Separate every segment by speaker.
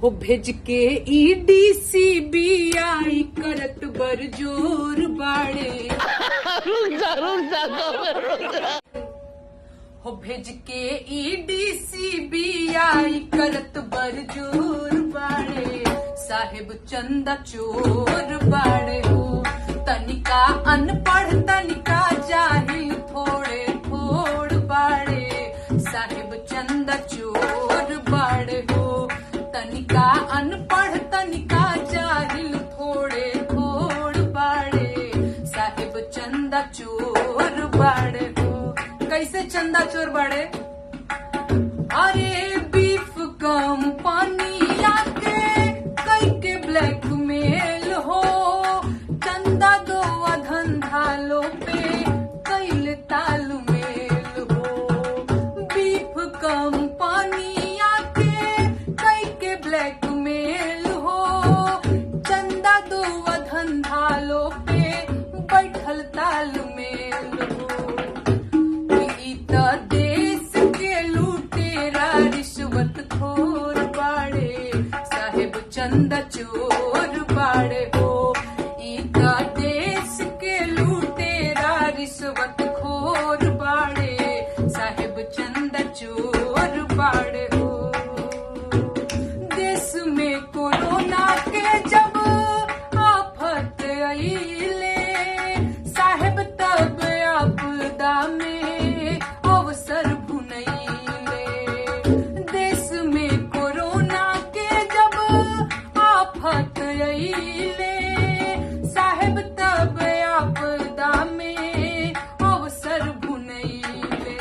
Speaker 1: हो भेज के ईडी सीबीआई करत बरजोर बाड़े हो भेज के ईडी सीबीआई करत बरजोर बाड़े साहेब चंदा चोर बाड़े हो तनिका अनपढ़ तनिका जाहिल थोड़े थोड़ बाड़े साहेब चंदा चोर बाड़े हो तनिका अनपढ़ तनिका जाहिल थोड़े थोड़ बाड़े साहेब चंदा चोर बाड़े हो। कैसे चंदा चोर बाड़े? अरे बीफ कंपनी आके कई के ब्लैकमेल हो चंदा दो धंधा लो पे कैल तालमेल हो बीफ कंपनी आके कई के ब्लैकमेल हो चंदा दो धंधा लो पे बैठल तालमेल हो देश के लूटेरा रिश्वत खोर बाड़े साहेब चंदा चोर बाड़े हो इका देश के लूटेरा रिश्वत खोर बाड़े साहेब चंदा चोर बाड़े हो। देश में कोरोना के जब आफत आईले साहेब तब आपदा में अवसर भुनैले देश में कोरोना के जब आफत आईले साहेब तब आपदा में अवसर भुनैले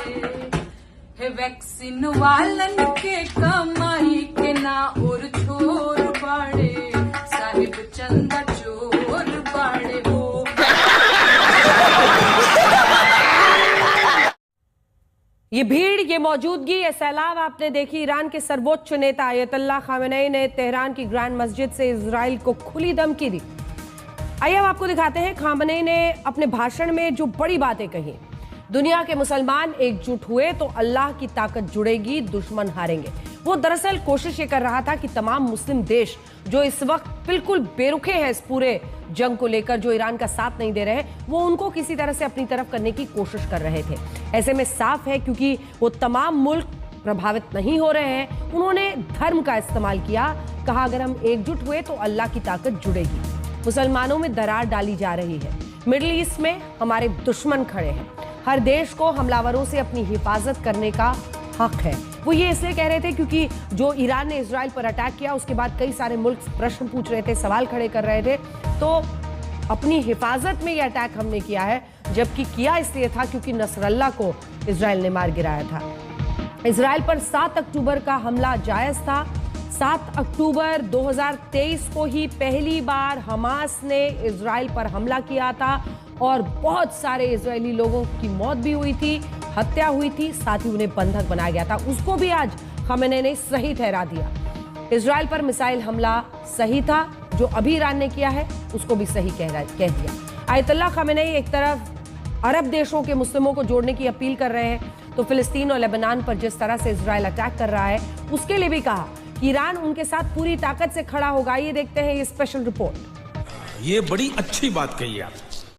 Speaker 1: हे वैक्सीन वालन के कमाई के ना और छोर बाड़े साहेब चंदा चोर बाड़े हो।
Speaker 2: ये भीड़, ये मौजूदगी, ये सैलाब आपने देखी। ईरान के सर्वोच्च नेता अयतुल्लाह खामेनेई ने तेहरान की ग्रैंड मस्जिद से इजराइल को खुली धमकी दी। आइए हम आपको दिखाते हैं खामेनेई ने अपने भाषण में जो बड़ी बातें कही। दुनिया के मुसलमान एकजुट हुए तो अल्लाह की ताकत जुड़ेगी, दुश्मन हारेंगे। वो दरअसल कोशिश ये कर रहा था कि तमाम मुस्लिम देश जो इस वक्त बिल्कुल बेरुखे हैं इस पूरे जंग को लेकर, जो ईरान का साथ नहीं दे रहे, वो उनको किसी तरह से अपनी तरफ करने की कोशिश कर रहे थे। ऐसे में साफ है क्योंकि वो तमाम मुल्क प्रभावित नहीं हो रहे हैं, उन्होंने धर्म का इस्तेमाल किया। कहा अगर हम एकजुट हुए तो अल्लाह की ताकत जुड़ेगी। मुसलमानों में दरार डाली जा रही है। मिडिल ईस्ट में हमारे दुश्मन खड़े हैं। हर देश को हमलावरों से अपनी हिफाजत करने का हक है। वो ये इसलिए कह रहे थे क्योंकि जो ईरान ने इजराइल पर अटैक किया उसके बाद कई सारे मुल्क प्रश्न पूछ रहे थे, सवाल खड़े कर रहे थे। तो अपनी हिफाजत में ये अटैक हमने किया है, जबकि किया इसलिए था क्योंकि नसरल्ला को इजराइल ने मार गिराया था। इजराइल पर 7 अक्टूबर का हमला जायज था। 7 अक्टूबर 2023 को ही पहली बार हमास ने इजराइल पर हमला किया था और बहुत सारे इजरायली लोगों की मौत भी हुई थी, हत्या हुई थी, साथ ही उन्हें बंधक बनाया गया था। उसको भी आज खामेनेई ने सही ठहरा दिया। इजराइल पर मिसाइल हमला सही था, जो अभी ईरान ने किया है उसको भी सही कह दिया। अयतुल्लाह खामेनेई एक तरफ अरब देशों के मुस्लिमों को जोड़ने की अपील कर रहे हैं, तो फिलिस्तीन और लेबनान पर जिस तरह से इजराइल अटैक कर रहा है उसके लिए भी कहा कि ईरान उनके साथ पूरी ताकत से खड़ा होगा। ये देखते हैं ये स्पेशल रिपोर्ट।
Speaker 3: ये बड़ी अच्छी बात कही आप।